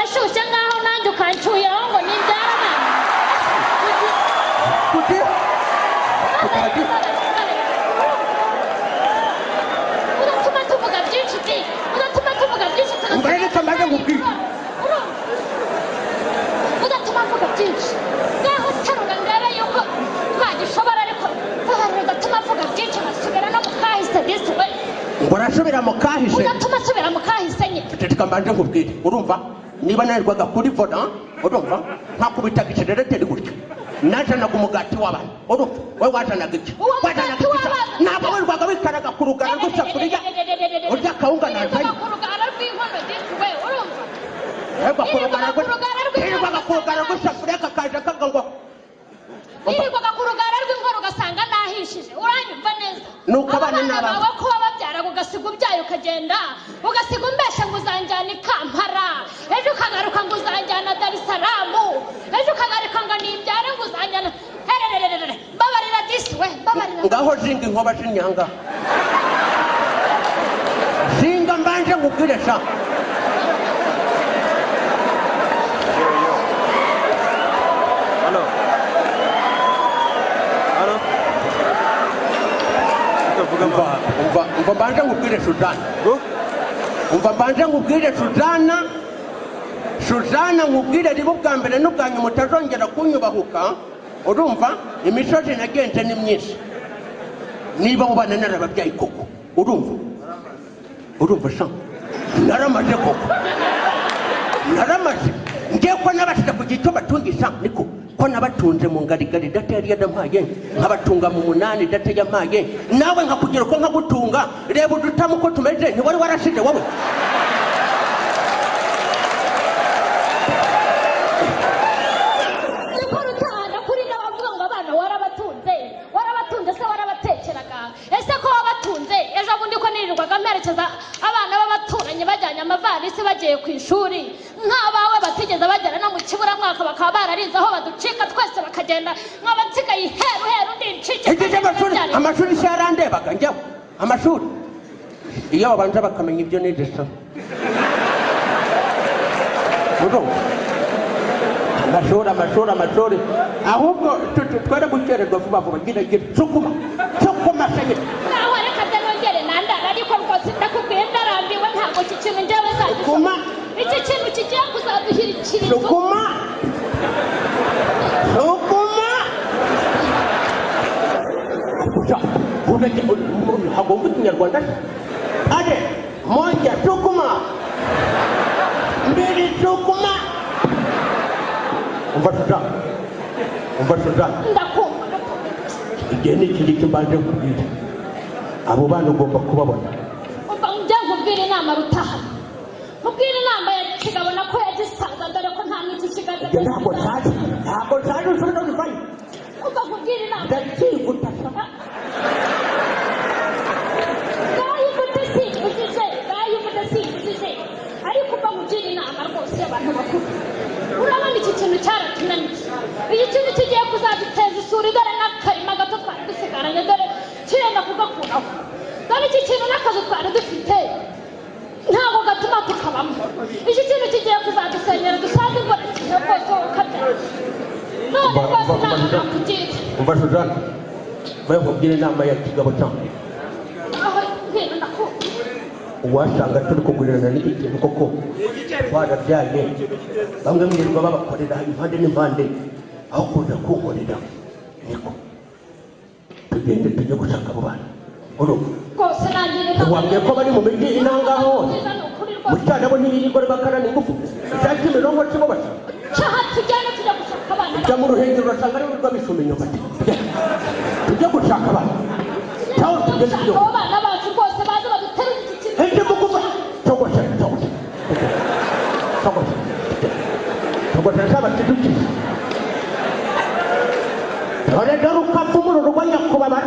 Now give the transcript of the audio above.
ashushe ngaho nanjye ukancyuyeho ngo nibyara Kuti? uratuma tuvuga byinshi di uratuma tuvuga byinshi Mbere kamaze kubwira. udatuma mvuga byinshi ngaho terura ndebe yuko ntagishobora ariko udatuma mvuga byinshi ngasubira no mu kahise disi we Ngo urasubira mu kahise. udatuma asubira mu kahise nye Ceceka mbanje nkubwire. Urumva? Niba narirwaga kuri voda, urumva? Ntakubitaga ikirereteri gutya. Najanaga umugati w'abantu. Urumva? We wajanaga iki? Uwo mugati w'abantu? Ntabwo wirwaga wikaraga ku rugara rw'isafuriya. Urya akawunga nazanye. ku rugara rw'inkono disi we urumva Yego ku rugara Yirirwaga ku rugara rw'isafuriya kakaje kagangwa. yirirwaga ku rugara rw'inkono ugasanga nahishije uranyumva neza Nuko abana abana n'abana. bawe ko wababyaraga ugasiga ubyaye ukagenda ugasiga umbeshe ngo uzanjyana i Kampala ejo ukagaruka ngo uzanjyana Dar es Salaam ejo ukagaruka ngo nimbyare ngo uzanjyana herererere mbabarira disi we mbabarira Ngaho zinga inkoba z'inyanga. Zinga mbanje nkubwire sha. Halo. Halo. Tuvuga mva. Umva mbanje nkubwire Suzana. Go. Umva mbanje nkubwire Suzana. Suzana nkubwire ribo bwa mbere n'ubwanyu mutazongera kunyubahuka. Urumva? Imisozi nagenze ni myinshi. Niba mubana narababyaye koko. Urumva? Urumva sha. Naramaze koko. Naramaze. Ngiye ko nabashije kugira icyo batungisha niko. Ko nabatunze mu ngarigari data yari yadampaye nkabatunga mu munani data yampaye nawe nkakugira ko nkagutunga reba udutamu ko tumeze ntiwari warashije wowe niko rutahana kuri n'abavuga ngo abana warabatunze se warabatekeraga ese ko wabatunze ejo bundi ko nirirwaga mperekeza abana b'abaturanyi bajyanye amavarisi bagiye ku ishuri nk'abawe batigeze bagera no mu kiburamwaka bakaba bararize aho baducika twese bakagenda nk'abasigaye heru ndi ncike igize amashuri se yarandebaga njyaho amashuri iyo babanza bakamenya ibyo nize sa amashuri ahubwo twere gukererwa vuba vuba gira cukuma shanye naho reka nongere nandara ariko rwose ndakubwiye ndarambiwe ntabwo iki kintu njyewe Cukuma. iki kintu kigiye kuzaduhirikira inzu cukuma hagomba ikinyarwanda ade moja cukuma mbili cukuma umva Suzana ndakumva igihe ni ikindi kimbanje kubwira abo bana ugomba kubabona umva njya nkubwira inama rutahana nkubwira inama ya kigabo nako yagisaza dore ko nta n'iki kigaza ntabwo ntazi ushobora kubifanya umva nkubwira inama ndakigutasa bwayivute simbujije ariko umva nkubwira inama rwose y'abantu bakuru urabona iki kintu cyaratunaniye iki kintu kigiye kuzaduteza isuri dore n'akarima gato twari dusigaranye dore kirenda kugakuraho dore iki kintu n'akazi twari dufite ntabwo gatuma tukabamo iki kintu kigiye kuzadusenyera dusange ngo kigiye rwose ukabyara none rwose ntabwo nakugira umva Suzana bayo nkubwire inama ya kigabo cyane aho ngwino ndakumva uwasanga turi kugurirana n'iki kintu koko twarabyaye bamwe mwirirwa babakorera impande n'impande aho kuza kunkorera niko tugende tujye gushaka abo bana urumva rwose nanjye wambwiye ko bari mu mijyi inangaho hose mu cyana bo ntiyirirwa bakarana ingufu icyatsi imirongo kirimo basa cyaha tujyane tujya gushaka abana ujya mu ruhengeri urasanga ari urwa bishuma inyumbati tujye gushaka abana cyangwa tugende tujye abo bana bacu rwose baze baduterure iki kintu ende mukuva cyogosha cyaba kidukiza dore dore ukapfa umuriro wa nyakubahwa